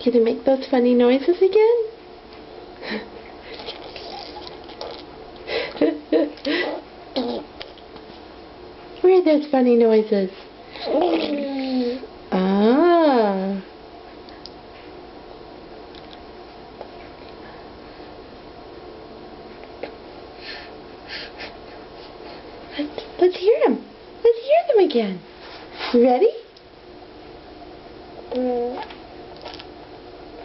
Can you make those funny noises again? Where are those funny noises? Ah. Let's hear them. Let's hear them again. You ready?